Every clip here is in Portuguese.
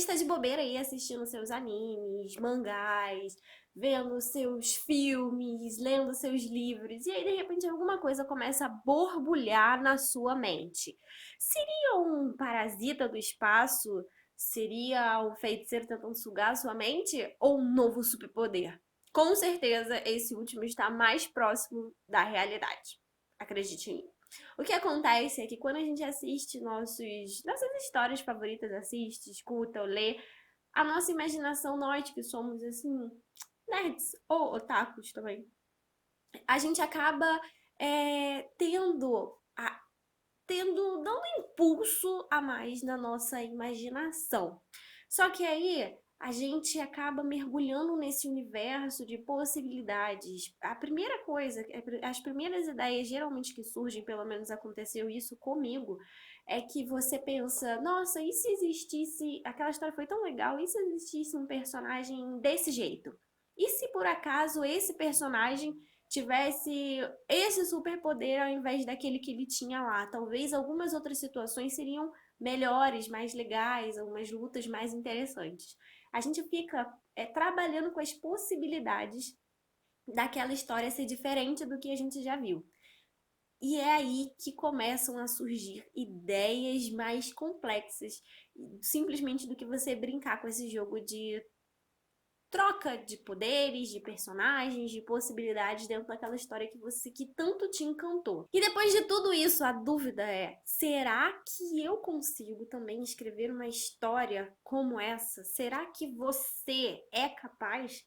vezes tá de bobeira aí assistindo seus animes, mangás, vendo seus filmes, lendo seus livros, e aí de repente alguma coisa começa a borbulhar na sua mente. Seria um parasita do espaço? Seria um feiticeiro tentando sugar a sua mente? Ou um novo superpoder? Com certeza, esse último está mais próximo da realidade. Acredite em mim. O que acontece é que quando a gente assiste nossas histórias favoritas, assiste, escuta ou lê, a nossa imaginação, nós que somos assim, nerds ou otakus também, a gente acaba dando impulso a mais na nossa imaginação. Só que aí a gente acaba mergulhando nesse universo de possibilidades. A primeira coisa, as primeiras ideias geralmente que surgem, pelo menos aconteceu isso comigo, é que você pensa, nossa, e se existisse, aquela história foi tão legal, e se existisse um personagem desse jeito? E se por acaso esse personagem tivesse esse superpoder ao invés daquele que ele tinha lá? Talvez algumas outras situações seriam melhores, mais legais, algumas lutas mais interessantes. A gente fica trabalhando com as possibilidades daquela história ser diferente do que a gente já viu. E é aí que começam a surgir ideias mais complexas, simplesmente do que você brincar com esse jogo de troca de poderes, de personagens, de possibilidades dentro daquela história que tanto te encantou. E depois de tudo isso, a dúvida é: será que eu consigo também escrever uma história como essa? Será que você é capaz?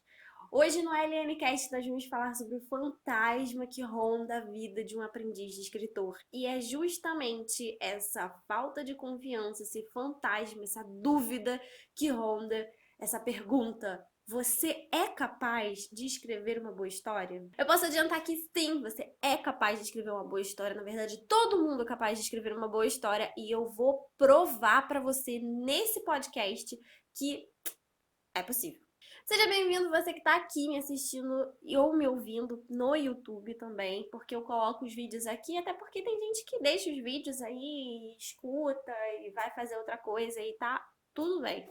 Hoje no LNcast nós vamos falar sobre o fantasma que ronda a vida de um aprendiz de escritor. E é justamente essa falta de confiança, esse fantasma, essa dúvida que ronda essa pergunta: você é capaz de escrever uma boa história? Eu posso adiantar que sim, você é capaz de escrever uma boa história. Na verdade, todo mundo é capaz de escrever uma boa história e eu vou provar pra você nesse podcast que é possível. Seja bem-vindo você que tá aqui me assistindo ou me ouvindo no YouTube também, porque eu coloco os vídeos aqui, até porque tem gente que deixa os vídeos aí, escuta e vai fazer outra coisa e tá tudo bem.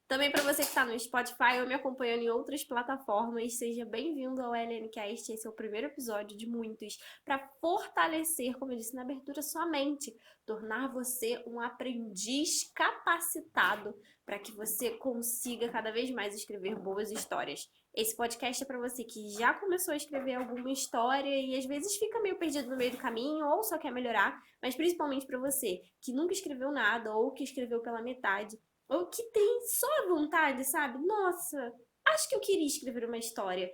Também para você que está no Spotify ou me acompanhando em outras plataformas, seja bem-vindo ao LNcast. Esse é o primeiro episódio de muitos para fortalecer, como eu disse na abertura, sua mente, tornar você um aprendiz capacitado para que você consiga cada vez mais escrever boas histórias. Esse podcast é para você que já começou a escrever alguma história e às vezes fica meio perdido no meio do caminho ou só quer melhorar, mas principalmente para você que nunca escreveu nada ou que escreveu pela metade, ou que tem só a vontade, sabe? Nossa, acho que eu queria escrever uma história.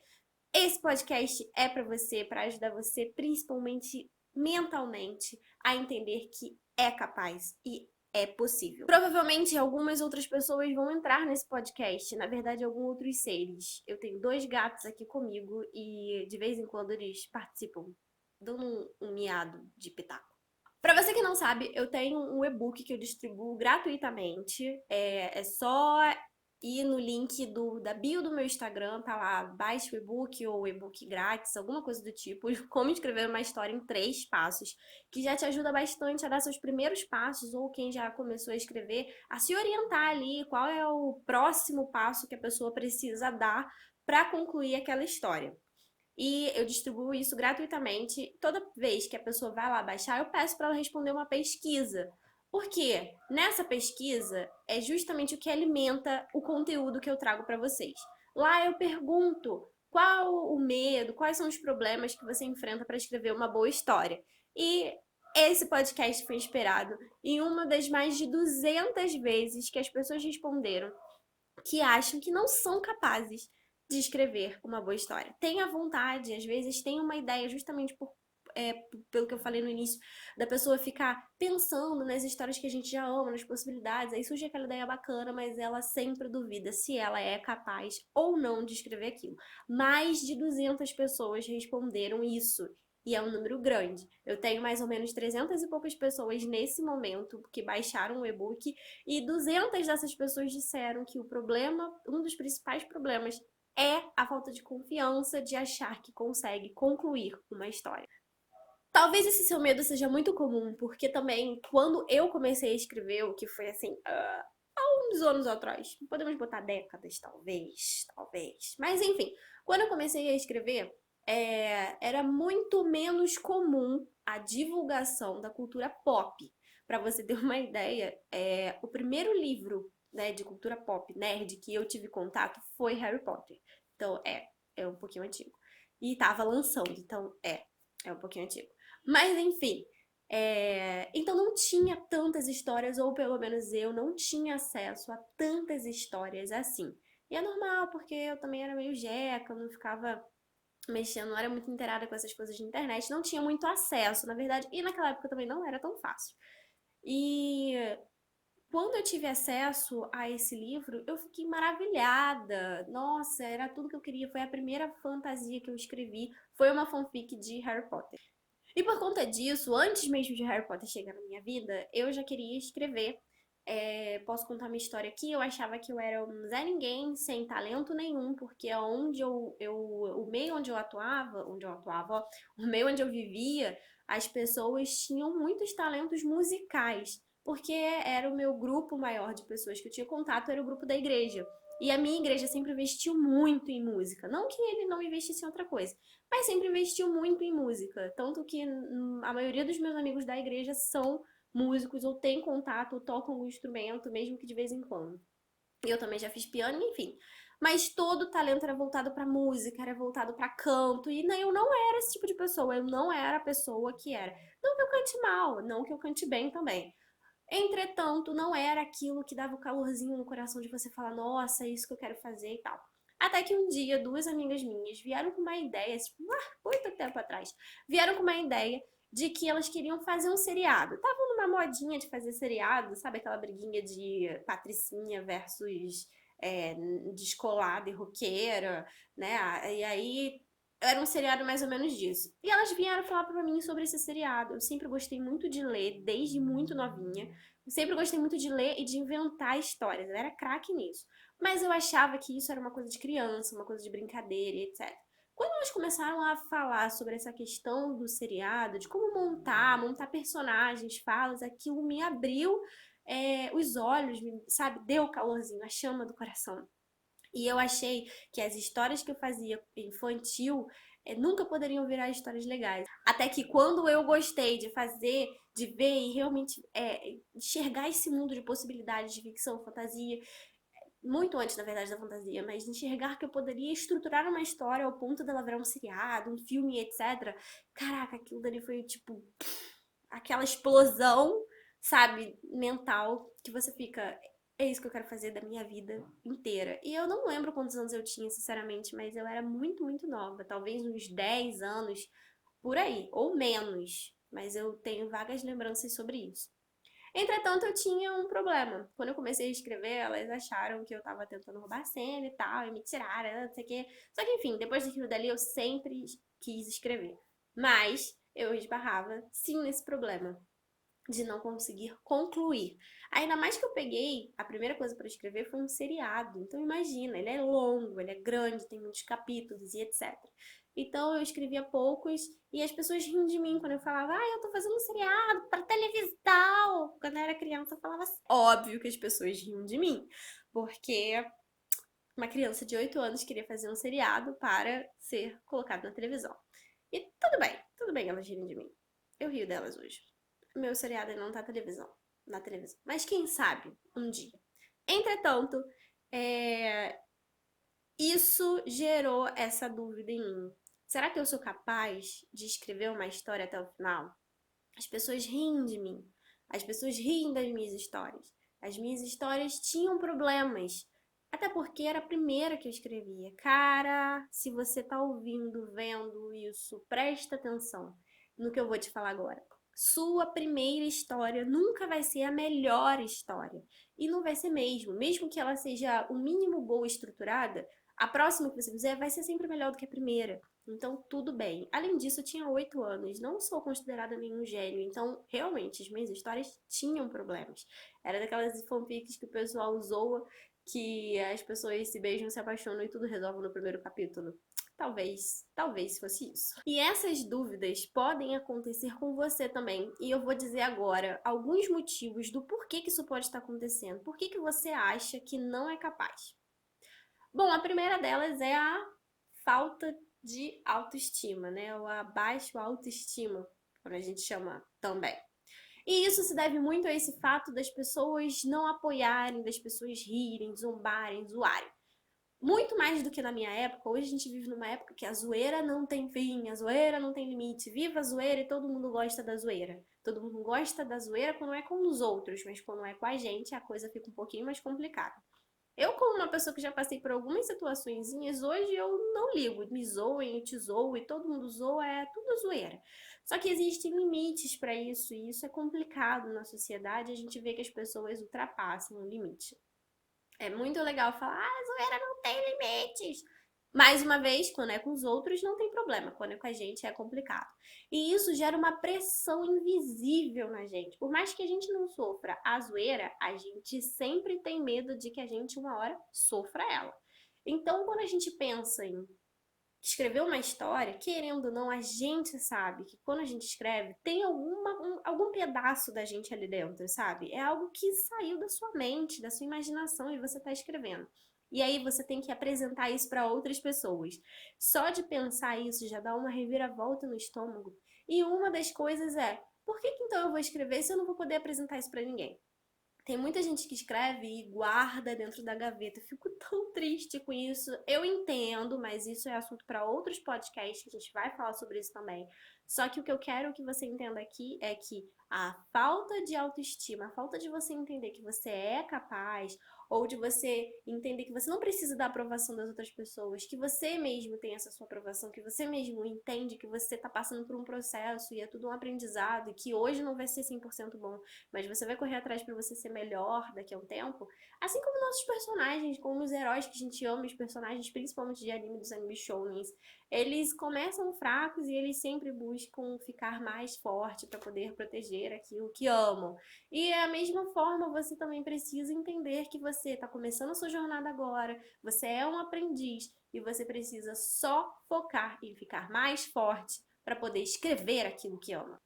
Esse podcast é para você, para ajudar você, principalmente mentalmente, a entender que é capaz e é possível. Provavelmente algumas outras pessoas vão entrar nesse podcast, na verdade, alguns outros seres. Eu tenho 2 gatos aqui comigo e de vez em quando eles participam, dando um miado de pitaco. Pra você que não sabe, eu tenho um e-book que eu distribuo gratuitamente. É só ir no link da bio do meu Instagram, tá lá, baixe o e-book ou e-book grátis, alguma coisa do tipo, como escrever uma história em 3 passos, que já te ajuda bastante a dar seus primeiros passos, ou quem já começou a escrever, a se orientar ali, qual é o próximo passo que a pessoa precisa dar para concluir aquela história. E eu distribuo isso gratuitamente. Toda vez que a pessoa vai lá baixar, eu peço para ela responder uma pesquisa. Porque nessa pesquisa é justamente o que alimenta o conteúdo que eu trago para vocês. Lá eu pergunto qual o medo, quais são os problemas que você enfrenta para escrever uma boa história. E esse podcast foi inspirado em uma das mais de 200 vezes que as pessoas responderam que acham que não são capazes de escrever uma boa história. Tem a vontade, às vezes tem uma ideia justamente pelo que eu falei no início, da pessoa ficar pensando nas histórias que a gente já ama, nas possibilidades, aí surge aquela ideia bacana, mas ela sempre duvida se ela é capaz ou não de escrever aquilo. Mais de 200 pessoas responderam isso. E é um número grande. Eu tenho mais ou menos 300 e poucas pessoas nesse momento que baixaram o e-book e 200 dessas pessoas disseram que o problema, um dos principais problemas, é a falta de confiança de achar que consegue concluir uma história. Talvez esse seu medo seja muito comum, porque também, quando eu comecei a escrever, o que foi assim, uns anos atrás. Podemos botar décadas, talvez, talvez. Mas enfim, quando eu comecei a escrever, era muito menos comum a divulgação da cultura pop. Para você ter uma ideia, o primeiro livro, né, de cultura pop, nerd, que eu tive contato foi Harry Potter. Então, é um pouquinho antigo. E tava lançando, então é um pouquinho antigo. Mas enfim, então não tinha tantas histórias, ou pelo menos eu não tinha acesso a tantas histórias assim. E é normal, porque eu também era meio jeca, eu não ficava mexendo, não era muito inteirada com essas coisas de internet, não tinha muito acesso, na verdade, e naquela época também não era tão fácil. E quando eu tive acesso a esse livro, eu fiquei maravilhada. Nossa, era tudo que eu queria. Foi a primeira fantasia que eu escrevi. Foi uma fanfic de Harry Potter. E por conta disso, antes mesmo de Harry Potter chegar na minha vida, eu já queria escrever. Posso contar minha história aqui? Eu achava que eu era um Zé Ninguém, sem talento nenhum, porque onde o meio onde eu atuava, ó, o meio onde eu vivia, as pessoas tinham muitos talentos musicais, porque era o meu grupo maior de pessoas que eu tinha contato, era o grupo da igreja. E a minha igreja sempre investiu muito em música. Não que ele não investisse em outra coisa, mas sempre investiu muito em música. Tanto que a maioria dos meus amigos da igreja são músicos, ou têm contato, ou tocam um instrumento, mesmo que de vez em quando. Eu também já fiz piano, enfim. Mas todo o talento era voltado pra música, era voltado pra canto. E eu não era esse tipo de pessoa. Eu não era a pessoa que era. Não que eu cante mal, não que eu cante bem também. Entretanto, não era aquilo que dava o calorzinho no coração de você falar, nossa, é isso que eu quero fazer e tal. Até que um dia, duas amigas minhas vieram com uma ideia, tipo, muito tempo atrás, vieram com uma ideia de que elas queriam fazer um seriado. Estavam numa modinha de fazer seriado, sabe aquela briguinha de patricinha versus descolada e roqueira, né? E aí era um seriado mais ou menos disso. E elas vieram falar pra mim sobre esse seriado. Eu sempre gostei muito de ler, desde muito novinha. Eu sempre gostei muito de ler e de inventar histórias. Eu era craque nisso. Mas eu achava que isso era uma coisa de criança, uma coisa de brincadeira e etc. Quando elas começaram a falar sobre essa questão do seriado, de como montar personagens, falas, aquilo me abriu os olhos, sabe? Deu o calorzinho, a chama do coração. E eu achei que as histórias que eu fazia infantil nunca poderiam virar histórias legais. Até que quando eu gostei de fazer, de ver e realmente enxergar esse mundo de possibilidades de ficção, fantasia, muito antes, na verdade, da fantasia, mas enxergar que eu poderia estruturar uma história ao ponto dela virar um seriado, um filme, etc. Caraca, aquilo dali foi tipo aquela explosão, sabe, mental, que você fica, é isso que eu quero fazer da minha vida inteira. E eu não lembro quantos anos eu tinha, sinceramente, mas eu era muito, muito nova, talvez uns 10 anos por aí, ou menos, mas eu tenho vagas lembranças sobre isso. Entretanto, eu tinha um problema. Quando eu comecei a escrever, elas acharam que eu tava tentando roubar a cena e tal, e me tiraram, não sei o quê. Só que, enfim, depois daquilo dali, eu sempre quis escrever. Mas eu esbarrava, sim, nesse problema de não conseguir concluir. Ainda mais que eu peguei, a primeira coisa para escrever foi um seriado. Então imagina, ele é longo, ele é grande, tem muitos capítulos e etc. Então eu escrevia poucos e as pessoas riam de mim quando eu falava, eu tô fazendo um seriado para televisão. Quando eu era criança eu falava assim. Óbvio que as pessoas riam de mim, porque uma criança de 8 anos queria fazer um seriado para ser colocado na televisão. E tudo bem elas rirem de mim. Eu rio delas hoje. Meu seriado não tá na televisão. Mas quem sabe um dia. Entretanto, isso gerou essa dúvida em mim. Será que eu sou capaz de escrever uma história até o final? As pessoas riem de mim. As pessoas riem das minhas histórias. As minhas histórias tinham problemas. Até porque era a primeira que eu escrevia. Cara, se você tá ouvindo, vendo isso, presta atenção no que eu vou te falar agora. Sua primeira história nunca vai ser a melhor história. E não vai ser mesmo. Mesmo que ela seja o mínimo boa estruturada, a próxima que você fizer vai ser sempre melhor do que a primeira. Então, tudo bem. Além disso, eu tinha 8 anos, não sou considerada nenhum gênio, então, realmente, as minhas histórias tinham problemas. Era daquelas fanfics que o pessoal zoa, que as pessoas se beijam, se apaixonam e tudo resolve no primeiro capítulo. talvez fosse isso. E essas dúvidas podem acontecer com você também. E eu vou dizer agora alguns motivos do porquê que isso pode estar acontecendo. Por que que você acha que não é capaz? Bom, a primeira delas é a falta de autoestima, né? Ou a baixa autoestima, como a gente chama também. E isso se deve muito a esse fato das pessoas não apoiarem, das pessoas rirem, zombarem, zoarem. Muito mais do que na minha época, hoje a gente vive numa época que a zoeira não tem fim, a zoeira não tem limite. Viva a zoeira e todo mundo gosta da zoeira. Todo mundo gosta da zoeira quando é com os outros, mas quando é com a gente, a coisa fica um pouquinho mais complicada. Eu, como uma pessoa que já passei por algumas situaçõezinhas, hoje eu não ligo. Me zoem, eu te zoo e todo mundo zoa, é tudo zoeira. Só que existem limites para isso e isso é complicado na sociedade. A gente vê que as pessoas ultrapassam o limite. É muito legal falar, a zoeira não tem limites. Mais uma vez, quando é com os outros, não tem problema. Quando é com a gente, é complicado. E isso gera uma pressão invisível na gente. Por mais que a gente não sofra a zoeira, a gente sempre tem medo de que a gente, uma hora, sofra ela. Então, quando a gente pensa em escrever uma história, querendo ou não, a gente sabe que quando a gente escreve, tem algum pedaço da gente ali dentro, sabe? É algo que saiu da sua mente, da sua imaginação e você está escrevendo. E aí você tem que apresentar isso para outras pessoas. Só de pensar isso já dá uma reviravolta no estômago. E uma das coisas é, por que então eu vou escrever se eu não vou poder apresentar isso para ninguém? Tem muita gente que escreve e guarda dentro da gaveta. Eu fico tão triste com isso. Eu entendo, mas isso é assunto para outros podcasts, que a gente vai falar sobre isso também. Só que o que eu quero que você entenda aqui é que a falta de autoestima, a falta de você entender que você é capaz, ou de você entender que você não precisa da aprovação das outras pessoas, que você mesmo tem essa sua aprovação, que você mesmo entende que você está passando por um processo e é tudo um aprendizado e que hoje não vai ser 100% bom, mas você vai correr atrás para você ser melhor daqui a um tempo. Assim como nossos personagens, como os heróis que a gente ama, os personagens principalmente de anime, dos anime shounens, eles começam fracos e eles sempre buscam ficar mais forte para poder proteger aquilo que amam. E é a mesma forma, você também precisa entender que você está começando a sua jornada agora, você é um aprendiz e você precisa só focar em ficar mais forte para poder escrever aquilo que ama.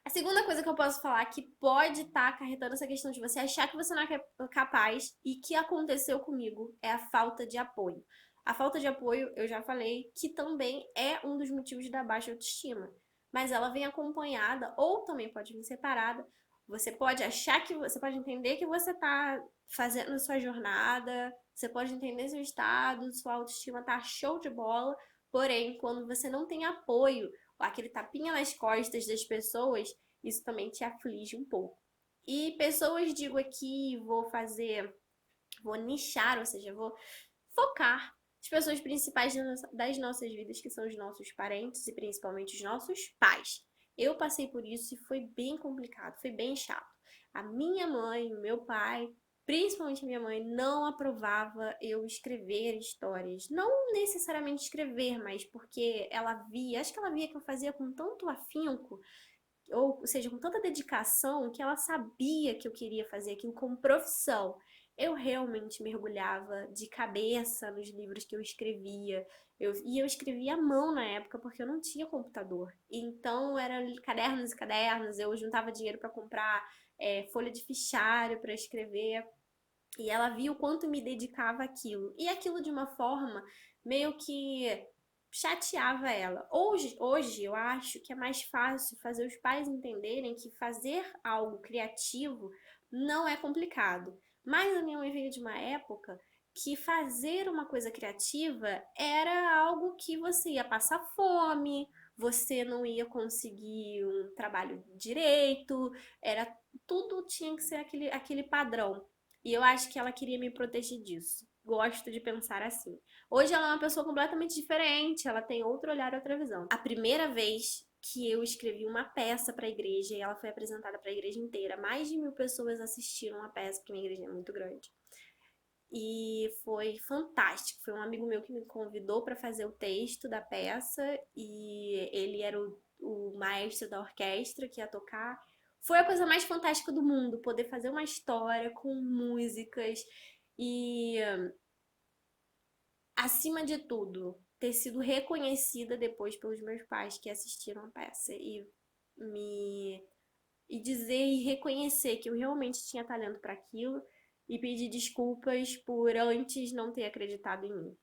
A segunda coisa que eu posso falar que pode estar acarretando essa questão de você achar que você não é capaz e que aconteceu comigo é a falta de apoio. A falta de apoio, eu já falei, que também é um dos motivos da baixa autoestima. Mas ela vem acompanhada ou também pode vir separada. Você pode achar que você pode entender que você está fazendo a sua jornada, você pode entender seu estado, sua autoestima tá show de bola, porém, quando você não tem apoio, aquele tapinha nas costas das pessoas, isso também te aflige um pouco. E pessoas, digo aqui, vou nichar, ou seja, vou focar as pessoas principais das nossas vidas, que são os nossos parentes e principalmente os nossos pais. Eu passei por isso e foi bem complicado, foi bem chato. A minha mãe, o meu pai, principalmente a minha mãe, não aprovava eu escrever histórias. Não necessariamente escrever, mas porque ela via, acho que ela via que eu fazia com tanto afinco, ou seja, com tanta dedicação, que ela sabia que eu queria fazer aquilo como profissão. Eu realmente mergulhava de cabeça nos livros que eu escrevia. Eu escrevia à mão na época, porque eu não tinha computador. Então, eram cadernos e cadernos, eu juntava dinheiro para comprar folha de fichário para escrever. E ela viu o quanto me dedicava àquilo. E aquilo de uma forma meio que chateava ela. Hoje eu acho que é mais fácil fazer os pais entenderem que fazer algo criativo não é complicado. Mas a minha mãe veio de uma época que fazer uma coisa criativa era algo que você ia passar fome, você não ia conseguir um trabalho direito, era tudo tinha que ser aquele padrão. E eu acho que ela queria me proteger disso. Gosto de pensar assim. Hoje ela é uma pessoa completamente diferente, ela tem outro olhar, outra visão. A primeira vez que eu escrevi uma peça para a igreja e ela foi apresentada para a igreja inteira, mais de 1000 pessoas assistiram a peça, porque minha igreja é muito grande. E foi fantástico. Foi um amigo meu que me convidou para fazer o texto da peça e ele era o maestro da orquestra que ia tocar. Foi a coisa mais fantástica do mundo, poder fazer uma história com músicas e, acima de tudo, ter sido reconhecida depois pelos meus pais que assistiram a peça me e dizer e reconhecer que eu realmente tinha talento para aquilo e pedir desculpas por antes não ter acreditado em mim.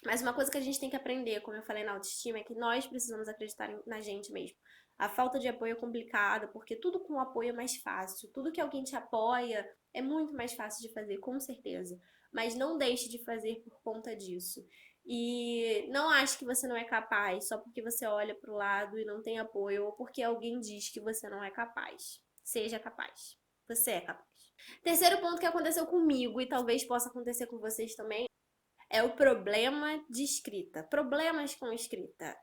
Mas uma coisa que a gente tem que aprender, como eu falei na autoestima, é que nós precisamos acreditar na gente mesmo. A falta de apoio é complicada, porque tudo com apoio é mais fácil. Tudo que alguém te apoia é muito mais fácil de fazer, com certeza. Mas não deixe de fazer por conta disso. E não ache que você não é capaz só porque você olha para o lado e não tem apoio, ou porque alguém diz que você não é capaz. Seja capaz. Você é capaz. Terceiro ponto que aconteceu comigo e talvez possa acontecer com vocês também é o problema de escrita. Problemas com escrita.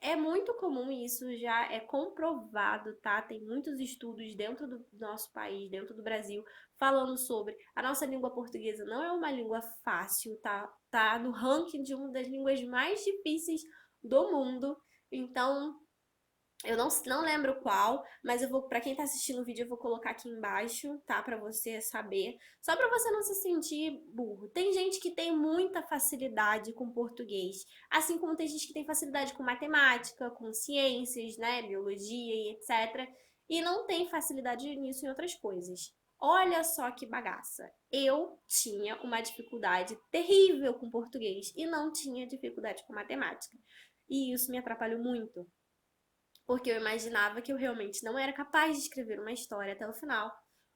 É muito comum e isso já é comprovado, tá? Tem muitos estudos dentro do nosso país, dentro do Brasil, falando sobre a nossa língua portuguesa não é uma língua fácil, tá? Tá no ranking de uma das línguas mais difíceis do mundo. Então, eu não lembro qual, mas eu vou, para quem tá assistindo o vídeo, eu vou colocar aqui embaixo, tá? Pra você saber. Só pra você não se sentir burro. Tem gente que tem muita facilidade com português, assim como tem gente que tem facilidade com matemática, com ciências, né? Biologia e etc. E não tem facilidade nisso em outras coisas. Olha só que bagaça. Eu tinha uma dificuldade terrível com português e não tinha dificuldade com matemática. E isso me atrapalhou muito porque eu imaginava que eu realmente não era capaz de escrever uma história até o final.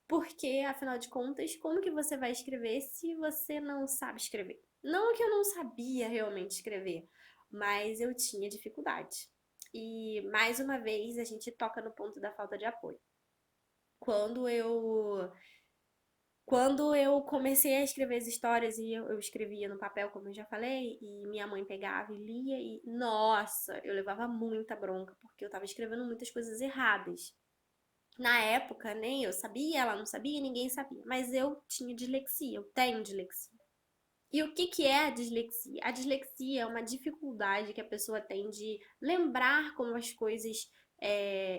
Porque, afinal de contas, como que você vai escrever se você não sabe escrever? Não que eu não sabia realmente escrever, mas eu tinha dificuldade. E, mais uma vez, a gente toca no ponto da falta de apoio. Quando eu quando eu comecei a escrever as histórias e eu escrevia no papel, como eu já falei, e minha mãe pegava e lia, e nossa, eu levava muita bronca, porque eu tava escrevendo muitas coisas erradas. Na época, nem eu sabia, ela não sabia, ninguém sabia, mas eu tinha dislexia, eu tenho dislexia. E o que que é a dislexia? A dislexia é uma dificuldade que a pessoa tem de lembrar como as coisas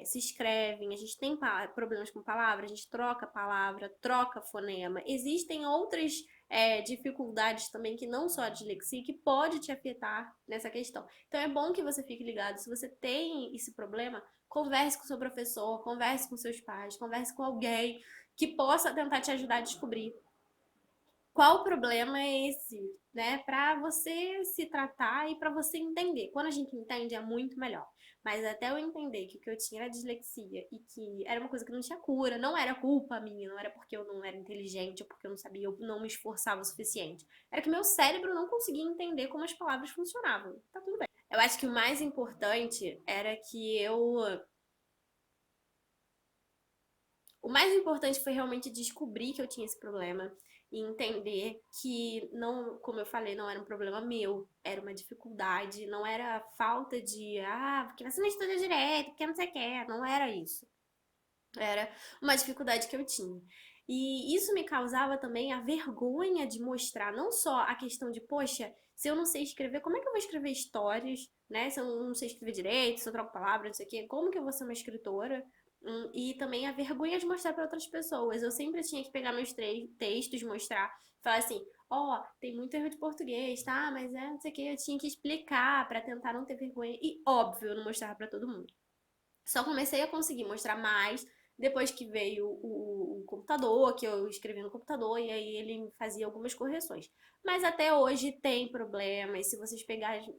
se escrevem. A gente tem problemas com palavras, a gente troca palavra, troca fonema. Existem outras dificuldades também que não só a dislexia, que pode te afetar nessa questão. Então é bom que você fique ligado. Se você tem esse problema, converse com seu professor, converse com seus pais, converse com alguém que possa tentar te ajudar a descobrir qual o problema é esse, né? Para você se tratar e para você entender. Quando a gente entende, é muito melhor. Mas até eu entender que o que eu tinha era dislexia e que era uma coisa que não tinha cura, não era culpa minha, não era porque eu não era inteligente ou porque eu não sabia, eu não me esforçava o suficiente. Era que meu cérebro não conseguia entender como as palavras funcionavam. Tá tudo bem. Eu acho que o mais importante era que eu. O mais importante foi realmente descobrir que eu tinha esse problema e entender que não, como eu falei, não era um problema meu, era uma dificuldade, não era falta de, porque você não estuda direito, porque não sei o que, não era isso. Era uma dificuldade que eu tinha. E isso me causava também a vergonha de mostrar não só a questão de, poxa, se eu não sei escrever, como é que eu vou escrever histórias, né? Se eu não sei escrever direito, se eu troco palavras, não sei o quê, como que eu vou ser uma escritora? E também a vergonha de mostrar para outras pessoas. Eu sempre tinha que pegar meus textos, mostrar, falar assim, tem muito erro de português, tá? Mas não sei o que, eu tinha que explicar para tentar não ter vergonha. E óbvio, eu não mostrava para todo mundo. Só comecei a conseguir mostrar mais depois que veio o computador, que eu escrevi no computador, e aí ele fazia algumas correções. Mas até hoje tem problemas. Se vocês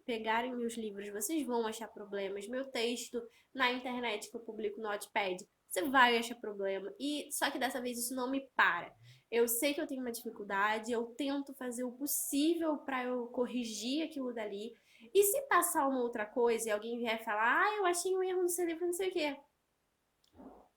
pegarem meus livros, vocês vão achar problemas. Meu texto na internet que eu publico no Wattpad, você vai achar problema. E só que dessa vez isso não me para. Eu sei que eu tenho uma dificuldade, eu tento fazer o possível para eu corrigir aquilo dali. E se passar uma outra coisa e alguém vier falar, eu achei um erro no seu livro, não sei o quê.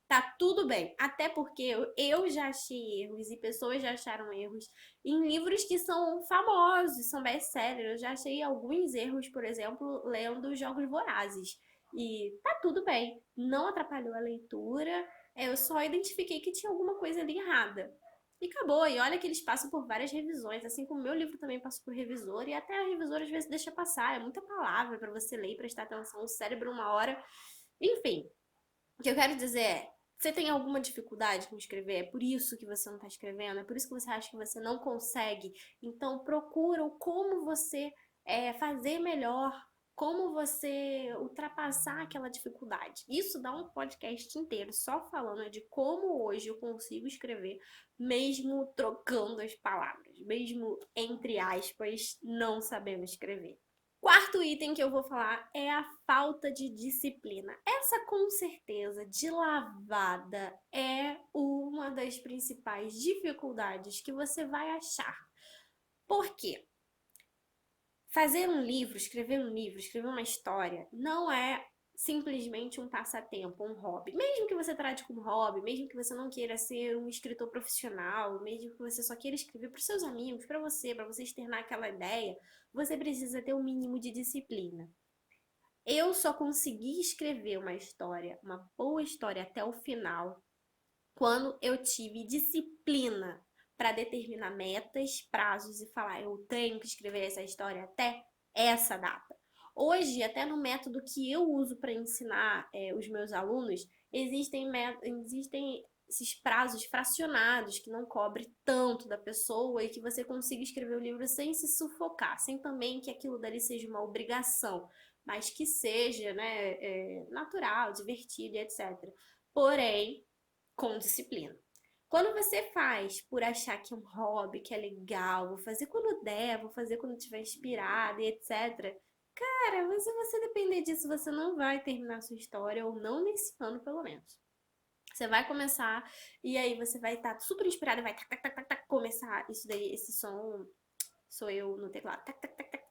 Tá tudo bem. Até porque eu já achei erros e pessoas já acharam erros em livros que são famosos, são best-sellers. Eu já achei alguns erros, por exemplo, lendo Jogos Vorazes. E tá tudo bem. Não atrapalhou a leitura. Eu só identifiquei que tinha alguma coisa ali errada. E acabou. E olha que eles passam por várias revisões, assim como o meu livro também passou por revisor. E até a revisora às vezes deixa passar. É muita palavra para você ler e prestar atenção. O cérebro, uma hora. Enfim, o que eu quero dizer é, você tem alguma dificuldade com escrever? É por isso que você não está escrevendo? É por isso que você acha que você não consegue? Então procura como você fazer melhor, como você ultrapassar aquela dificuldade. Isso dá um podcast inteiro só falando de como hoje eu consigo escrever, mesmo trocando as palavras, mesmo entre aspas, não sabendo escrever. Quarto item que eu vou falar é a falta de disciplina. Essa, com certeza, de lavada, é uma das principais dificuldades que você vai achar. Por quê? Fazer um livro, escrever uma história, não é simplesmente um passatempo, um hobby. Mesmo que você trate como hobby, mesmo que você não queira ser um escritor profissional, mesmo que você só queira escrever para os seus amigos, para você externar aquela ideia, você precisa ter um mínimo de disciplina. Eu só consegui escrever uma história, uma boa história até o final, quando eu tive disciplina para determinar metas, prazos e falar, eu tenho que escrever essa história até essa data. Hoje, até no método que eu uso para ensinar os meus alunos, existem esses prazos fracionados que não cobre tanto da pessoa e que você consiga escrever o livro sem se sufocar, sem também que aquilo dali seja uma obrigação, mas que seja, né, natural, divertido, etc. Porém, com disciplina. Quando você faz por achar que é um hobby, que é legal, vou fazer quando der, vou fazer quando estiver inspirada e etc. Cara, mas se você depender disso, você não vai terminar sua história, ou não nesse ano, pelo menos. Você vai começar e aí você vai estar super inspirada e vai tac, tac, tac, tac, tac, começar isso daí, esse som sou eu no teclado. Tac, tac, tac, tac.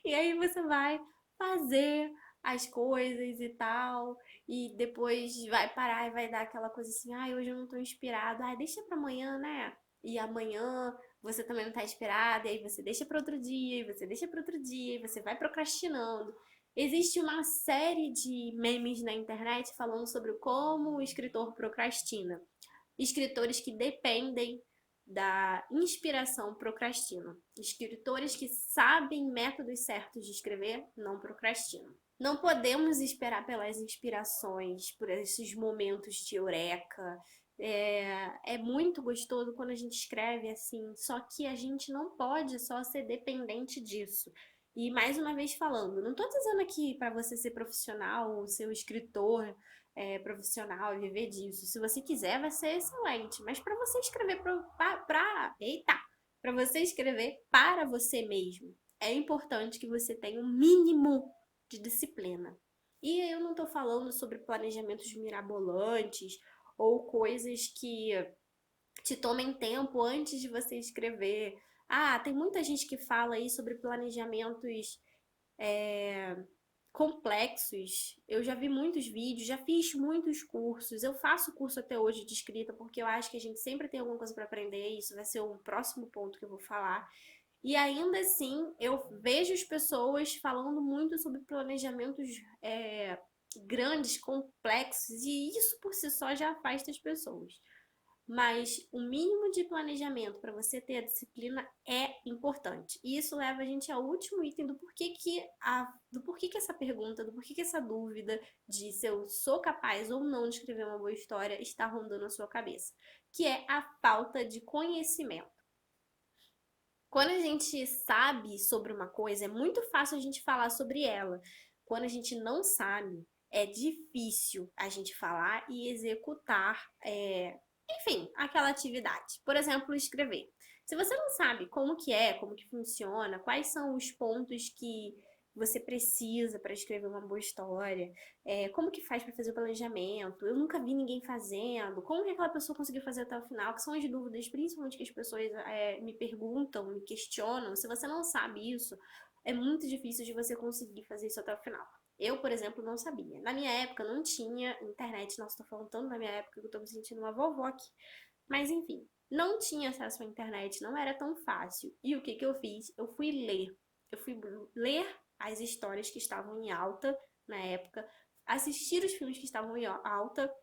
E aí você vai fazer as coisas e tal, e depois vai parar e vai dar aquela coisa assim, ai, hoje eu não tô inspirado, ai, deixa pra amanhã, né? E amanhã você também não tá inspirado, e aí você deixa para outro dia, e você deixa para outro dia, e você vai procrastinando. Existe uma série de memes na internet falando sobre como o escritor procrastina. Escritores que dependem da inspiração procrastinam. Escritores que sabem métodos certos de escrever não procrastinam. Não podemos esperar pelas inspirações, por esses momentos de eureka. É muito gostoso quando a gente escreve assim, só que a gente não pode só ser dependente disso. E mais uma vez falando, não estou dizendo aqui para você ser profissional ou ser um escritor profissional e viver disso. Se você quiser, vai ser excelente. Mas para você escrever para você escrever para você mesmo, é importante que você tenha um mínimo de disciplina. E eu não estou falando sobre planejamentos mirabolantes ou coisas que te tomem tempo antes de você escrever. Ah, tem muita gente que fala aí sobre planejamentos complexos. Eu já vi muitos vídeos, já fiz muitos cursos. Eu faço curso até hoje de escrita porque eu acho que a gente sempre tem alguma coisa para aprender. Isso vai ser o próximo ponto que eu vou falar. E ainda assim, eu vejo as pessoas falando muito sobre planejamentos grandes, complexos, e isso por si só já afasta as pessoas. Mas o mínimo de planejamento para você ter a disciplina é importante. E isso leva a gente ao último item do porquê que essa pergunta, do porquê que essa dúvida de se eu sou capaz ou não de escrever uma boa história está rondando a sua cabeça, que é a falta de conhecimento. Quando a gente sabe sobre uma coisa, é muito fácil a gente falar sobre ela. Quando a gente não sabe, é difícil a gente falar e executar, enfim, aquela atividade. Por exemplo, escrever. Se você não sabe como que funciona, quais são os pontos que você precisa para escrever uma boa história, como que faz para fazer o planejamento, eu nunca vi ninguém fazendo, como que aquela pessoa conseguiu fazer até o final, que são as dúvidas, principalmente que as pessoas me perguntam, me questionam. Se você não sabe isso, é muito difícil de você conseguir fazer isso até o final. Eu, por exemplo, não sabia. Na minha época não tinha internet. Nossa, tô falando tanto da minha época que eu tô me sentindo uma vovó aqui. Mas enfim, não tinha acesso à internet, não era tão fácil. E o que que eu fiz? Eu fui ler. Eu fui ler as histórias que estavam em alta na época, assistir os filmes que estavam em alta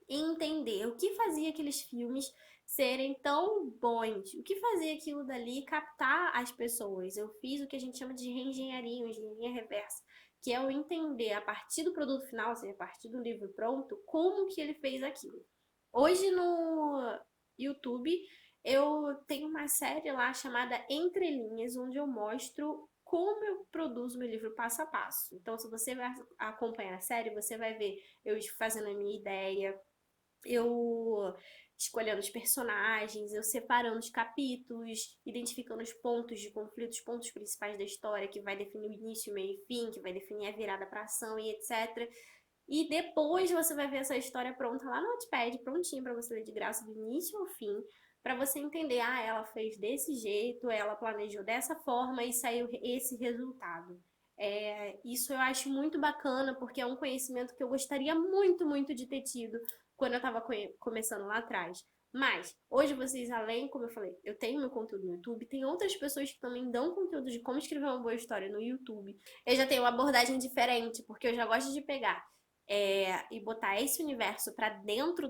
e entender o que fazia aqueles filmes serem tão bons, o que fazia aquilo dali captar as pessoas. Eu fiz o que a gente chama de reengenharia, engenharia reversa, que é o entender a partir do produto final, ou seja, a partir do livro pronto, como que ele fez aquilo. Hoje no YouTube Eu tenho uma série lá chamada Entre Linhas, onde eu mostro como eu produzo meu livro passo a passo. Então, se você vai acompanhar a série, você vai ver eu fazendo a minha ideia, eu escolhendo os personagens, eu separando os capítulos, identificando os pontos de conflito, os pontos principais da história, que vai definir o início, meio e fim, que vai definir a virada para ação e etc. E depois você vai ver essa história pronta lá no Wattpad, prontinha para você ler de graça do início ao fim, para você entender, ah, ela fez desse jeito, ela planejou dessa forma e saiu esse resultado. Isso eu acho muito bacana, porque é um conhecimento que eu gostaria muito, muito de ter tido quando eu estava começando lá atrás. Mas, hoje vocês, além, como eu falei, eu tenho meu conteúdo no YouTube, tem outras pessoas que também dão conteúdo de como escrever uma boa história no YouTube. Eu já tenho uma abordagem diferente, porque eu já gosto de pegar e botar esse universo para dentro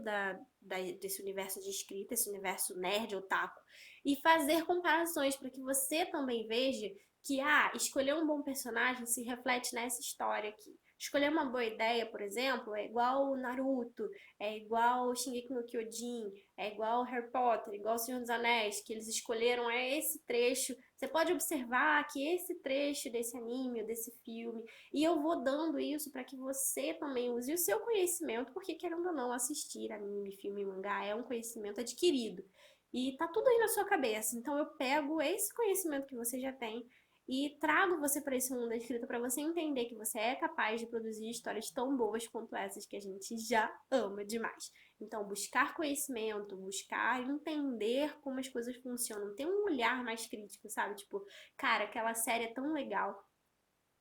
desse universo de escrita, esse universo nerd, otaku, e fazer comparações para que você também veja que escolher um bom personagem se reflete nessa história aqui. Escolher uma boa ideia, por exemplo, é igual Naruto, é igual Shingeki no Kyojin, é igual Harry Potter, igual Senhor dos Anéis, que eles escolheram esse trecho. Você pode observar que esse trecho desse anime ou desse filme, e eu vou dando isso para que você também use o seu conhecimento, porque querendo ou não, assistir anime, filme, mangá é um conhecimento adquirido. E tá tudo aí na sua cabeça. Então eu pego esse conhecimento que você já tem e trago você para esse mundo da escrita para você entender que você é capaz de produzir histórias tão boas quanto essas que a gente já ama demais. Então, buscar conhecimento, buscar entender como as coisas funcionam, ter um olhar mais crítico, sabe? Tipo, cara, aquela série é tão legal.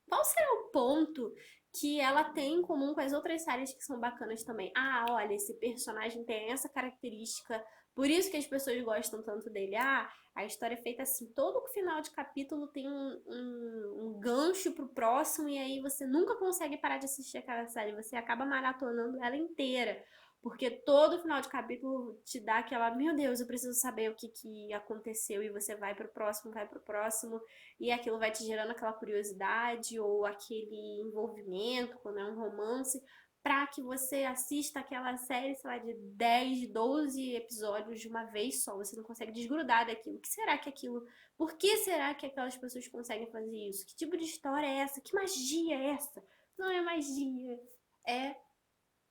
Qual será o ponto que ela tem em comum com as outras séries que são bacanas também? Ah, olha, esse personagem tem essa característica, por isso que as pessoas gostam tanto dele. Ah, a história é feita assim, todo final de capítulo tem um gancho pro próximo, e aí você nunca consegue parar de assistir aquela série, você acaba maratonando ela inteira. Porque todo final de capítulo te dá aquela, meu Deus, eu preciso saber o que aconteceu, e você vai pro próximo, e aquilo vai te gerando aquela curiosidade ou aquele envolvimento, quando é um romance, para que você assista aquela série, sei lá, de 10, 12 episódios de uma vez só. Você não consegue desgrudar daquilo. O que será que aquilo. Por que será que aquelas pessoas conseguem fazer isso? Que tipo de história é essa? Que magia é essa? Não é magia. É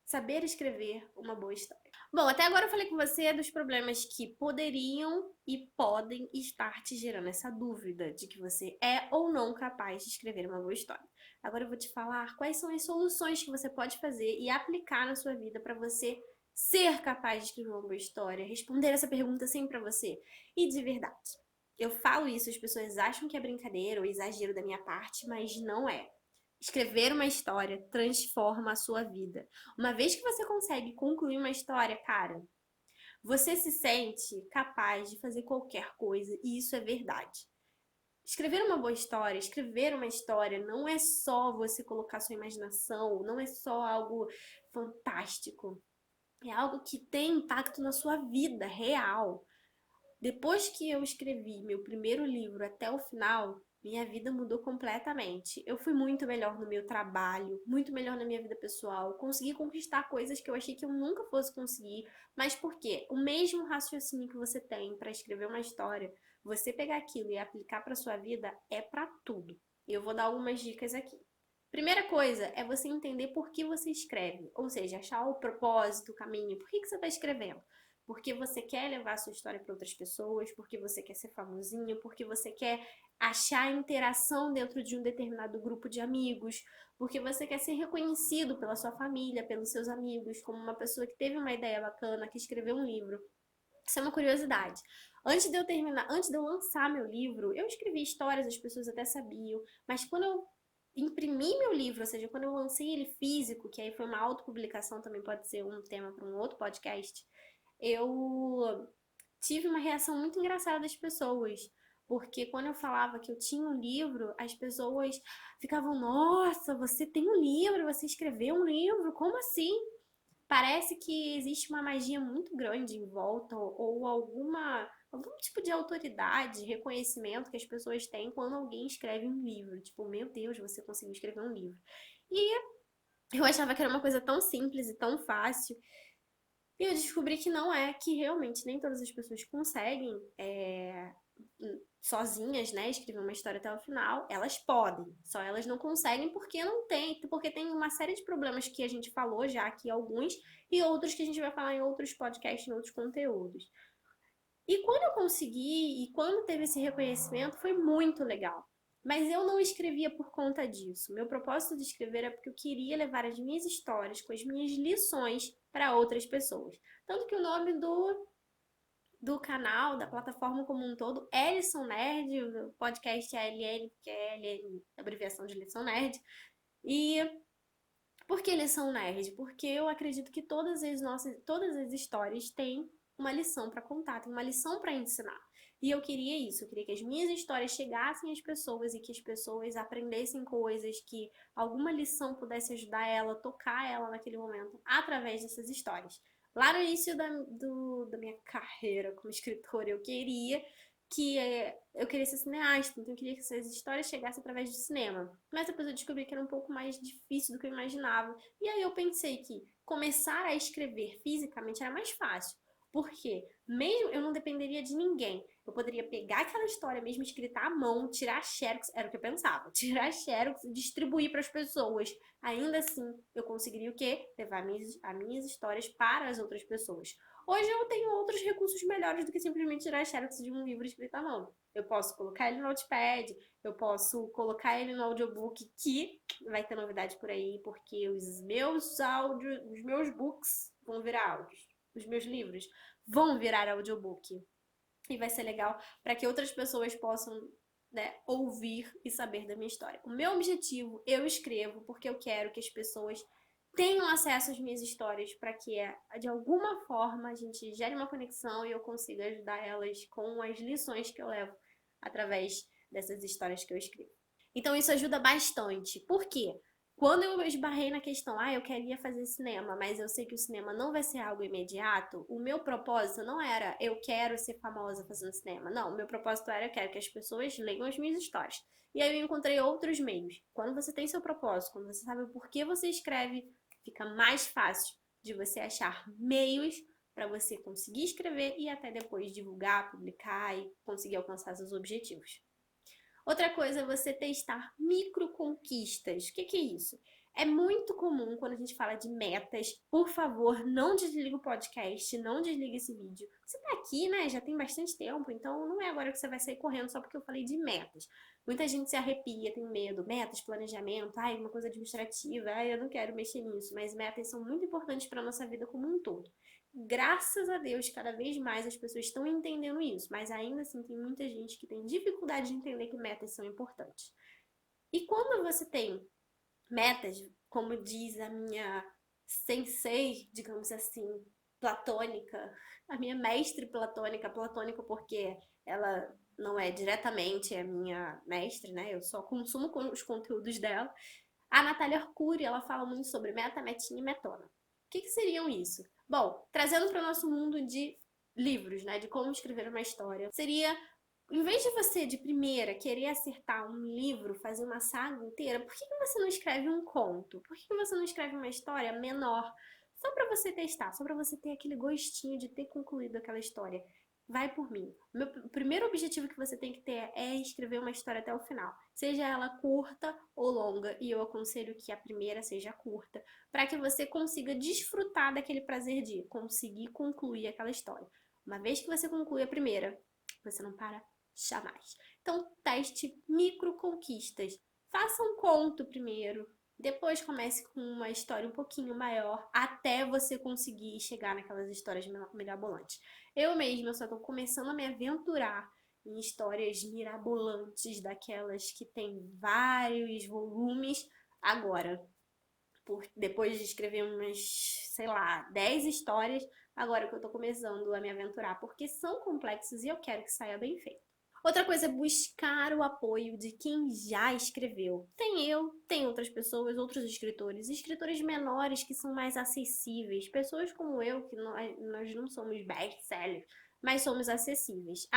saber escrever uma boa história. Bom, até agora eu falei com você dos problemas que poderiam e podem estar te gerando essa dúvida de que você é ou não capaz de escrever uma boa história. Agora eu vou te falar quais são as soluções que você pode fazer e aplicar na sua vida para você ser capaz de escrever uma boa história, responder essa pergunta sempre para você. E de verdade, eu falo isso, as pessoas acham que é brincadeira ou exagero da minha parte, mas não é. Escrever uma história transforma a sua vida. Uma vez que você consegue concluir uma história, cara, você se sente capaz de fazer qualquer coisa, e isso é verdade. Escrever uma boa história, escrever uma história não é só você colocar sua imaginação, não é só algo fantástico. É algo que tem impacto na sua vida real. Depois que eu escrevi meu primeiro livro até o final, minha vida mudou completamente. Eu fui muito melhor no meu trabalho, muito melhor na minha vida pessoal. Consegui conquistar coisas que eu achei que eu nunca fosse conseguir. Mas por quê? O mesmo raciocínio que você tem para escrever uma história, você pegar aquilo e aplicar para sua vida é para tudo. Eu vou dar algumas dicas aqui. Primeira coisa é você entender por que você escreve, ou seja, achar o propósito, o caminho, por que você está escrevendo. Porque você quer levar a sua história para outras pessoas, porque você quer ser famosinho, porque você quer achar interação dentro de um determinado grupo de amigos, porque você quer ser reconhecido pela sua família, pelos seus amigos, como uma pessoa que teve uma ideia bacana, que escreveu um livro. Isso é uma curiosidade. Antes de eu lançar meu livro, eu escrevi histórias, as pessoas até sabiam, mas quando eu imprimi meu livro, ou seja, quando eu lancei ele físico, que aí foi uma autopublicação, também pode ser um tema para um outro podcast, eu tive uma reação muito engraçada das pessoas. Porque quando eu falava que eu tinha um livro, as pessoas ficavam, nossa, você tem um livro, você escreveu um livro, como assim? Parece que existe uma magia muito grande em volta, ou algum tipo de autoridade, reconhecimento que as pessoas têm quando alguém escreve um livro. Tipo, meu Deus, você conseguiu escrever um livro. E eu achava que era uma coisa tão simples e tão fácil. E eu descobri que não é, que realmente nem todas as pessoas conseguem sozinhas, né, escrever uma história até o final. Elas podem, só elas não conseguem porque não tem, porque tem uma série de problemas que a gente falou já aqui, alguns, e outros que a gente vai falar em outros podcasts, em outros conteúdos. E quando eu consegui, e quando teve esse reconhecimento, foi muito legal. Mas eu não escrevia por conta disso. Meu propósito de escrever é porque eu queria levar as minhas histórias com as minhas lições para outras pessoas. Tanto que o nome do canal, da plataforma como um todo, é Lição Nerd, o podcast é LN, porque é LN, abreviação de Lição Nerd. E por que lição nerd? Porque eu acredito que todas as histórias têm uma lição para contar, tem uma lição para ensinar. E eu queria isso, eu queria que as minhas histórias chegassem às pessoas e que as pessoas aprendessem coisas, que alguma lição pudesse ajudar ela, tocar ela naquele momento, através dessas histórias. Lá no início da minha carreira como escritora, eu queria eu queria ser cineasta, então eu queria que essas histórias chegassem através do cinema. Mas depois eu descobri que era um pouco mais difícil do que eu imaginava. E aí eu pensei que começar a escrever fisicamente era mais fácil. Porque mesmo eu não dependeria de ninguém. Eu poderia pegar aquela história mesmo escrita à mão, tirar xerox, era o que eu pensava, tirar xerox e distribuir para as pessoas. Ainda assim, eu conseguiria o quê? Levar as minhas histórias para as outras pessoas. Hoje eu tenho outros recursos melhores do que simplesmente tirar xerox de um livro escrito à mão. Eu posso colocar ele no Notepad, eu posso colocar ele no audiobook, que vai ter novidade por aí, porque os meus áudios, os meus books vão virar áudios. Os meus livros vão virar audiobook. E vai ser legal para que outras pessoas possam, né, ouvir e saber da minha história. O meu objetivo, eu escrevo porque eu quero que as pessoas tenham acesso às minhas histórias para que de alguma forma a gente gere uma conexão e eu consiga ajudar elas com as lições que eu levo através dessas histórias que eu escrevo. Então isso ajuda bastante. Por quê? Quando eu esbarrei na questão, eu queria fazer cinema, mas eu sei que o cinema não vai ser algo imediato, o meu propósito não era eu quero ser famosa fazendo cinema. Não, o meu propósito era eu quero que as pessoas leiam as minhas histórias. E aí eu encontrei outros meios. Quando você tem seu propósito, quando você sabe o porquê você escreve, fica mais fácil de você achar meios para você conseguir escrever e até depois divulgar, publicar e conseguir alcançar seus objetivos. Outra coisa é você testar micro conquistas. O que é isso? É muito comum quando a gente fala de metas. Por favor, não desliga o podcast, não desliga esse vídeo. Você tá aqui, né? Já tem bastante tempo, então não é agora que você vai sair correndo só porque eu falei de metas. Muita gente se arrepia, tem medo. Metas, planejamento, uma coisa administrativa, eu não quero mexer nisso. Mas metas são muito importantes para nossa vida como um todo. Graças a Deus, cada vez mais as pessoas estão entendendo isso, mas ainda assim tem muita gente que tem dificuldade de entender que metas são importantes. E quando você tem metas, como diz a minha sensei, digamos assim, platônica, a minha mestre platônica, platônica porque ela não é diretamente a minha mestre, né? Eu só consumo os conteúdos dela. A Natália Arcuri, ela fala muito sobre meta, metinha e metona. O que seriam isso? Bom, trazendo para o nosso mundo de livros, né, de como escrever uma história, seria, em vez de você de primeira querer acertar um livro, fazer uma saga inteira, por que você não escreve um conto? Por que você não escreve uma história menor? Só para você testar, só para você ter aquele gostinho de ter concluído aquela história. Vai por mim. O primeiro objetivo que você tem que ter é escrever uma história até o final. Seja ela curta ou longa, e eu aconselho que a primeira seja curta, para que você consiga desfrutar daquele prazer de conseguir concluir aquela história. Uma vez que você conclui a primeira, você não para jamais. Então, teste micro conquistas. Faça um conto primeiro, depois comece com uma história um pouquinho maior, até você conseguir chegar naquelas histórias mirabolantes. Eu mesma só estou começando a me aventurar em histórias mirabolantes, daquelas que tem vários volumes agora. Depois de escrever umas, sei lá, 10 histórias, agora que eu tô começando a me aventurar, porque são complexos e eu quero que saia bem feito. Outra coisa é buscar o apoio de quem já escreveu. Tem outras pessoas, outros escritores, escritores menores que são mais acessíveis, pessoas como eu, que nós não somos best-sellers, mas somos acessíveis.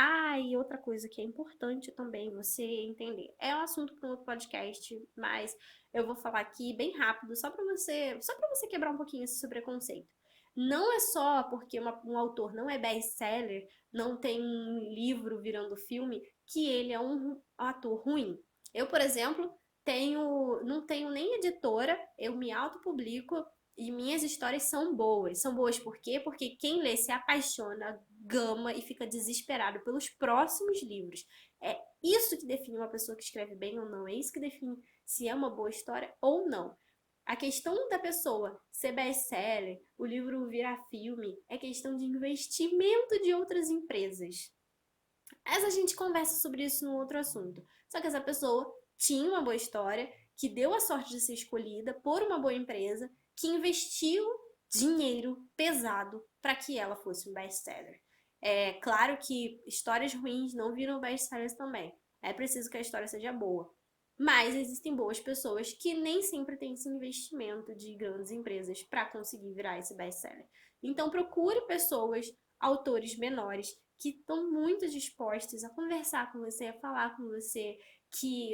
E outra coisa que é importante também você entender. É um assunto para um outro podcast, mas eu vou falar aqui bem rápido, só para você quebrar um pouquinho esse seu preconceito. Não é só porque um autor não é best-seller, não tem um livro virando filme, que ele é um ator ruim. Eu, por exemplo, não tenho nem editora, eu me autopublico e minhas histórias são boas. São boas por quê? Porque quem lê se apaixona, gama e fica desesperado pelos próximos livros. É isso que define uma pessoa que escreve bem ou não, é isso que define se é uma boa história ou não. A questão da pessoa ser best-seller, o livro virar filme, é questão de investimento de outras empresas. Mas a gente conversa sobre isso num outro assunto. Só que essa pessoa tinha uma boa história, que deu a sorte de ser escolhida por uma boa empresa, que investiu dinheiro pesado para que ela fosse um best-seller. É claro que histórias ruins não viram best-sellers também. É preciso que a história seja boa. Mas existem boas pessoas que nem sempre têm esse investimento de grandes empresas para conseguir virar esse best-seller. Então procure pessoas, autores menores, que estão muito dispostos a conversar com você, a falar com você, que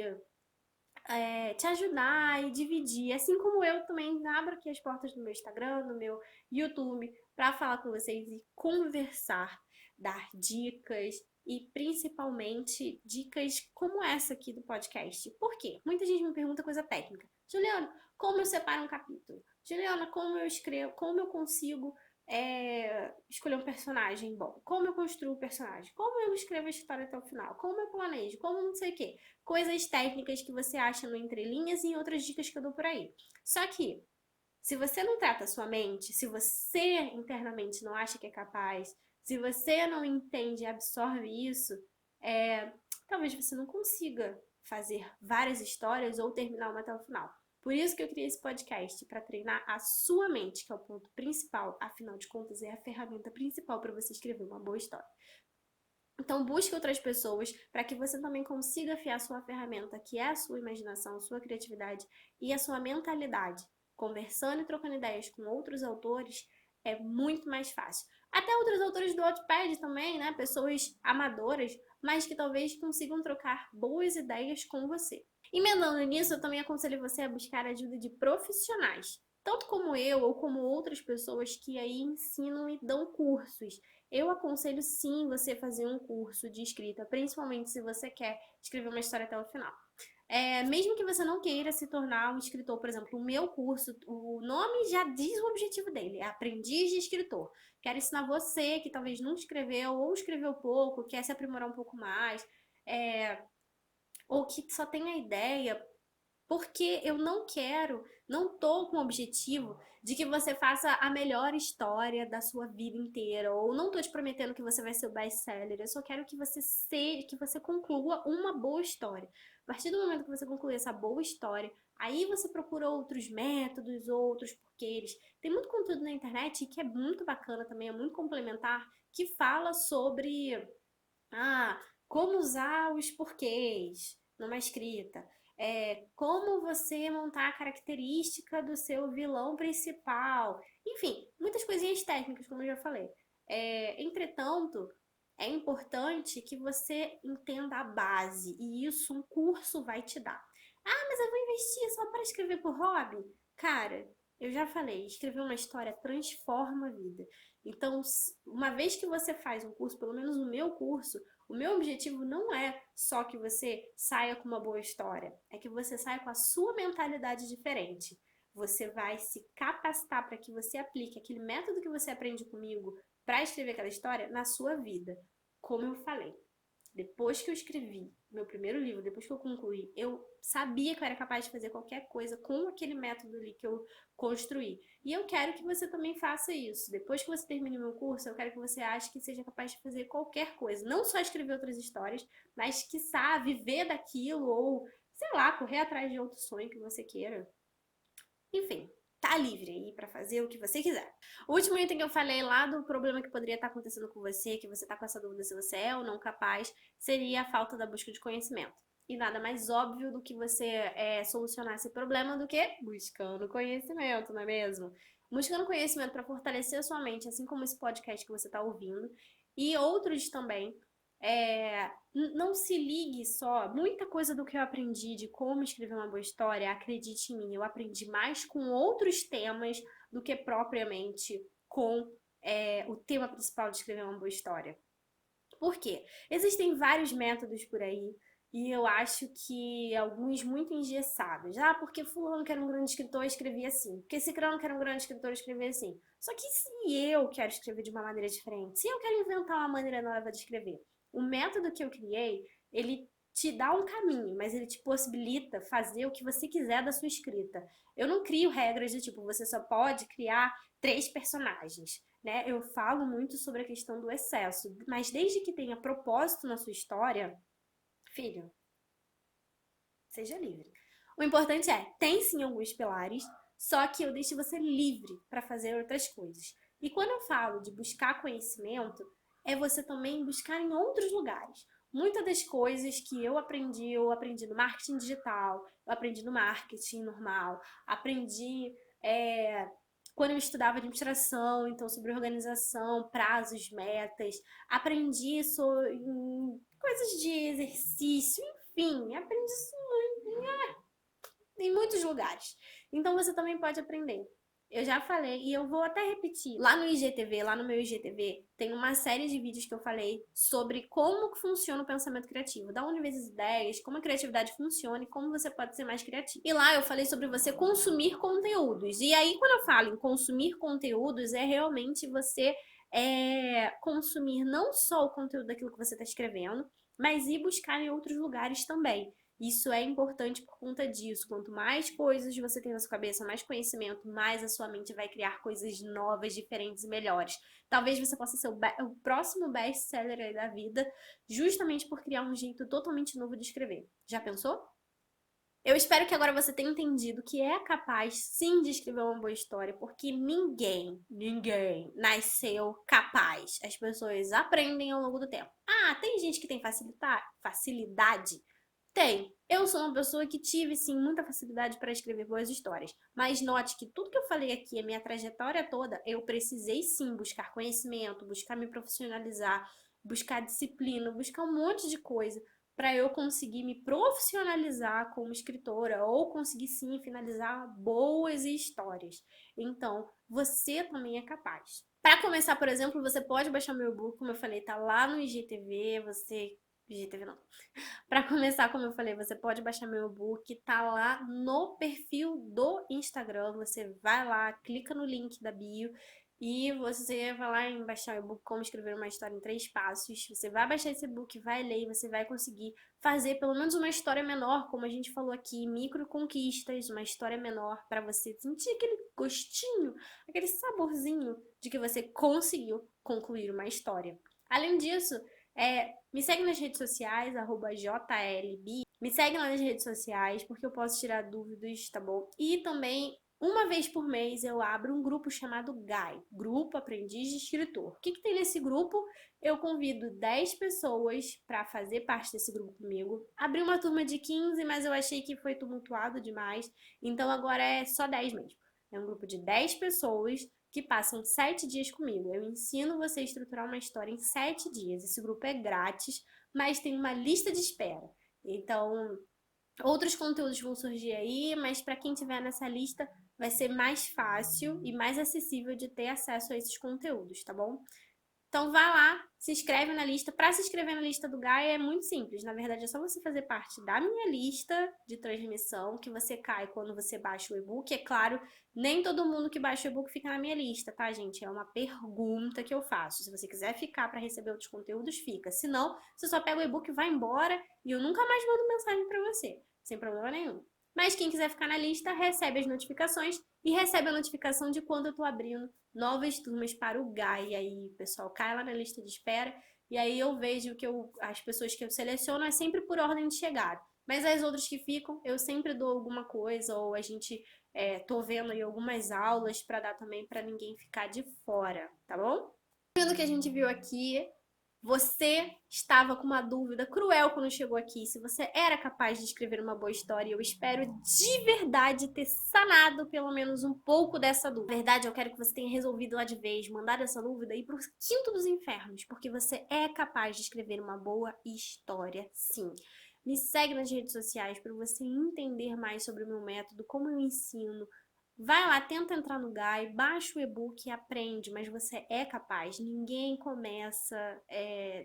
te ajudar e dividir. Assim como eu também abro aqui as portas do meu Instagram, do meu YouTube, para falar com vocês e conversar, dar dicas e principalmente dicas como essa aqui do podcast. Por quê? Muita gente me pergunta coisa técnica. Juliana, como eu separo um capítulo? Juliana, como eu escrevo, como eu consigo escolher um personagem bom? Como eu construo o personagem? Como eu escrevo a história até o final? Como eu planejo? Como não sei o quê? Coisas técnicas que você acha no Entrelinhas e em outras dicas que eu dou por aí. Só que, se você não trata a sua mente, se você internamente não acha que é capaz, se você não entende e absorve isso, talvez você não consiga fazer várias histórias ou terminar uma até o final. Por isso que eu criei esse podcast, para treinar a sua mente, que é o ponto principal, afinal de contas, é a ferramenta principal para você escrever uma boa história. Então busque outras pessoas para que você também consiga afiar sua ferramenta, que é a sua imaginação, a sua criatividade e a sua mentalidade. Conversando e trocando ideias com outros autores é muito mais fácil. Até outros autores do Wattpad também, né? Pessoas amadoras, mas que talvez consigam trocar boas ideias com você. Emendando nisso, eu também aconselho você a buscar a ajuda de profissionais, tanto como eu ou como outras pessoas que aí ensinam e dão cursos. Eu aconselho sim você fazer um curso de escrita, principalmente se você quer escrever uma história até o final. Mesmo que você não queira se tornar um escritor, por exemplo, o meu curso, o nome já diz o objetivo dele, é Aprendiz de Escritor. Quero ensinar você que talvez nunca escreveu ou escreveu pouco, quer se aprimorar um pouco mais, ou que só tem a ideia, porque eu não tô com o objetivo de que você faça a melhor história da sua vida inteira, ou não tô te prometendo que você vai ser o best-seller, eu só quero que que você conclua uma boa história. A partir do momento que você concluir essa boa história, aí você procura outros métodos, outros porquês. Tem muito conteúdo na internet que é muito bacana também, é muito complementar, que fala sobre como usar os porquês numa escrita. Como você montar a característica do seu vilão principal. Enfim, muitas coisinhas técnicas, como eu já falei. Entretanto, é importante que você entenda a base, e isso um curso vai te dar. Ah, mas eu vou investir só para escrever por hobby? Cara, eu já falei, escrever uma história transforma a vida. Então, uma vez que você faz um curso, pelo menos o meu curso, o meu objetivo não é só que você saia com uma boa história, é que você saia com a sua mentalidade diferente. Você vai se capacitar para que você aplique aquele método que você aprende comigo para escrever aquela história na sua vida. Como eu falei, depois que eu escrevi meu primeiro livro, depois que eu concluí, eu sabia que eu era capaz de fazer qualquer coisa com aquele método ali que eu construí. E eu quero que você também faça isso. Depois que você termine o meu curso, eu quero que você ache que seja capaz de fazer qualquer coisa. Não só escrever outras histórias, mas, quiçá, viver daquilo ou, sei lá, correr atrás de outro sonho que você queira. Enfim, tá livre aí pra fazer o que você quiser. O último item que eu falei lá do problema que poderia estar acontecendo com você, que você tá com essa dúvida se você é ou não capaz, seria a falta da busca de conhecimento. E nada mais óbvio do que você solucionar esse problema do que buscando conhecimento, não é mesmo? Buscando conhecimento para fortalecer a sua mente, assim como esse podcast que você está ouvindo, e outros também. Não se ligue só. Muita coisa do que eu aprendi de como escrever uma boa história, acredite em mim, eu aprendi mais com outros temas do que propriamente com o tema principal de escrever uma boa história. Por quê? Existem vários métodos por aí e eu acho que alguns muito engessados. Ah, porque fulano que era um grande escritor escrevia assim. Porque ciclano que era um grande escritor escrevia assim. Só que se eu quero escrever de uma maneira diferente, se eu quero inventar uma maneira nova de escrever, o método que eu criei, ele te dá um caminho, mas ele te possibilita fazer o que você quiser da sua escrita. Eu não crio regras de tipo, você só pode criar 3 personagens, né? Eu falo muito sobre a questão do excesso, mas desde que tenha propósito na sua história, filho, seja livre. O importante é, tem sim alguns pilares, só que eu deixo você livre para fazer outras coisas. E quando eu falo de buscar conhecimento, é você também buscar em outros lugares. Muitas das coisas que eu aprendi no marketing digital, eu aprendi no marketing normal, aprendi quando eu estudava administração, então sobre organização, prazos, metas, aprendi sobre coisas de exercício, enfim, aprendi isso em muitos lugares. Então você também pode aprender. Eu já falei e eu vou até repetir. Lá no IGTV, lá no meu IGTV, tem uma série de vídeos que eu falei sobre como funciona o pensamento criativo, da onde vem as ideias, como a criatividade funciona e como você pode ser mais criativo. E lá eu falei sobre você consumir conteúdos. E aí, quando eu falo em consumir conteúdos, é realmente você consumir não só o conteúdo daquilo que você está escrevendo, mas ir buscar em outros lugares também. Isso é importante por conta disso. Quanto mais coisas você tem na sua cabeça, mais conhecimento, mais a sua mente vai criar coisas novas, diferentes e melhores. Talvez você possa ser o próximo best-seller aí da vida, justamente por criar um jeito totalmente novo de escrever. Já pensou? Eu espero que agora você tenha entendido que é capaz, sim, de escrever uma boa história, porque ninguém nasceu capaz. As pessoas aprendem ao longo do tempo. Ah, tem gente que tem facilidade? Tem. Eu sou uma pessoa que tive, sim, muita facilidade para escrever boas histórias. Mas note que tudo que eu falei aqui, a minha trajetória toda, eu precisei, sim, buscar conhecimento, buscar me profissionalizar, buscar disciplina, buscar um monte de coisa para eu conseguir me profissionalizar como escritora ou conseguir, sim, finalizar boas histórias. Então, você também é capaz. Para começar, por exemplo, você pode baixar meu e-book, como eu falei, tá lá no IGTV, IGTV não. Para começar, como eu falei, você pode baixar meu e-book, tá lá no perfil do Instagram. Você vai lá, clica no link da bio e você vai lá em baixar o e-book Como Escrever uma História em 3 Passos. Você vai baixar esse e-book, vai ler e você vai conseguir fazer pelo menos uma história menor, como a gente falou aqui, micro conquistas, uma história menor para você sentir aquele gostinho, aquele saborzinho de que você conseguiu concluir uma história. Além disso, me segue nas redes sociais, @jlb. Me segue lá nas redes sociais, porque eu posso tirar dúvidas, tá bom? E também, uma vez por mês, eu abro um grupo chamado GAI, Grupo Aprendiz de Escritor. O que tem nesse grupo? Eu convido 10 pessoas para fazer parte desse grupo comigo. Abri uma turma de 15, mas eu achei que foi tumultuado demais, então agora é só 10 mesmo. É um grupo de 10 pessoas que passam 7 dias comigo. Eu ensino você a estruturar uma história em 7 dias. Esse grupo é grátis, mas tem uma lista de espera. Então, outros conteúdos vão surgir aí, mas para quem tiver nessa lista, vai ser mais fácil e mais acessível de ter acesso a esses conteúdos, tá bom? Então vá lá, se inscreve na lista. Para se inscrever na lista do Gaia é muito simples. Na verdade, é só você fazer parte da minha lista de transmissão, que você cai quando você baixa o e-book. É claro, nem todo mundo que baixa o e-book fica na minha lista, tá, gente? É uma pergunta que eu faço. Se você quiser ficar para receber outros conteúdos, fica. Se não, você só pega o e-book e vai embora e eu nunca mais mando mensagem para você, sem problema nenhum. Mas quem quiser ficar na lista, recebe as notificações e recebe a notificação de quando eu tô abrindo novas turmas para o GAI. E aí, pessoal, cai lá na lista de espera. E aí eu vejo que as pessoas que eu seleciono é sempre por ordem de chegada. Mas as outras que ficam, eu sempre dou alguma coisa, ou a gente tô vendo aí algumas aulas para dar também para ninguém ficar de fora, tá bom? Vendo que a gente viu aqui, você estava com uma dúvida cruel quando chegou aqui, se você era capaz de escrever uma boa história. Eu espero de verdade ter sanado pelo menos um pouco dessa dúvida. Na verdade, eu quero que você tenha resolvido lá de vez, mandado essa dúvida e ir pro quinto dos infernos, porque você é capaz de escrever uma boa história, sim. Me segue nas redes sociais para você entender mais sobre o meu método, como eu ensino, Vai lá, tenta entrar no Gai, baixa o e-book e aprende, mas você é capaz. Ninguém começa,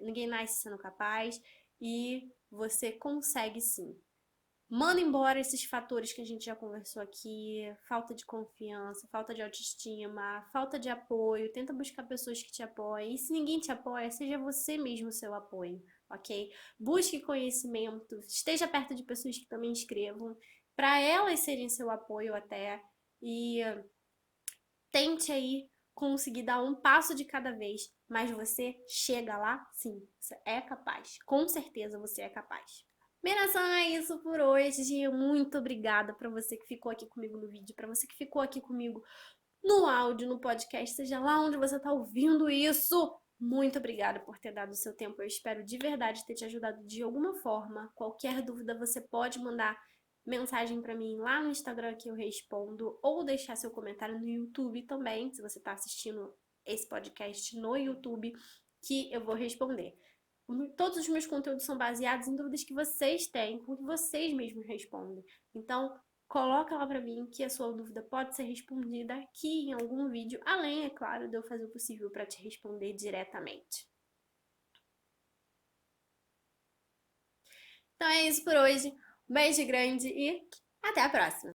ninguém nasce sendo capaz e você consegue sim. Manda embora esses fatores que a gente já conversou aqui, falta de confiança, falta de autoestima, falta de apoio, tenta buscar pessoas que te apoiem. E se ninguém te apoia, seja você mesmo o seu apoio, ok? Busque conhecimento, esteja perto de pessoas que também escrevam, para elas serem seu apoio até. E tente aí conseguir dar um passo de cada vez, mas você chega lá, sim, você é capaz. Com certeza você é capaz. Minasan, é isso por hoje. Muito obrigada para você que ficou aqui comigo no vídeo, para você que ficou aqui comigo no áudio, no podcast, seja lá onde você está ouvindo isso. Muito obrigada por ter dado o seu tempo. Eu espero de verdade ter te ajudado de alguma forma. Qualquer dúvida você pode mandar mensagem para mim lá no Instagram que eu respondo ou deixar seu comentário no YouTube também, se você está assistindo esse podcast no YouTube, que eu vou responder. Todos os meus conteúdos são baseados em dúvidas que vocês têm, com que vocês mesmos respondem. Então, coloca lá pra mim que a sua dúvida pode ser respondida aqui em algum vídeo, além, é claro, de eu fazer o possível para te responder diretamente. Então é isso por hoje. Um beijo grande e até a próxima!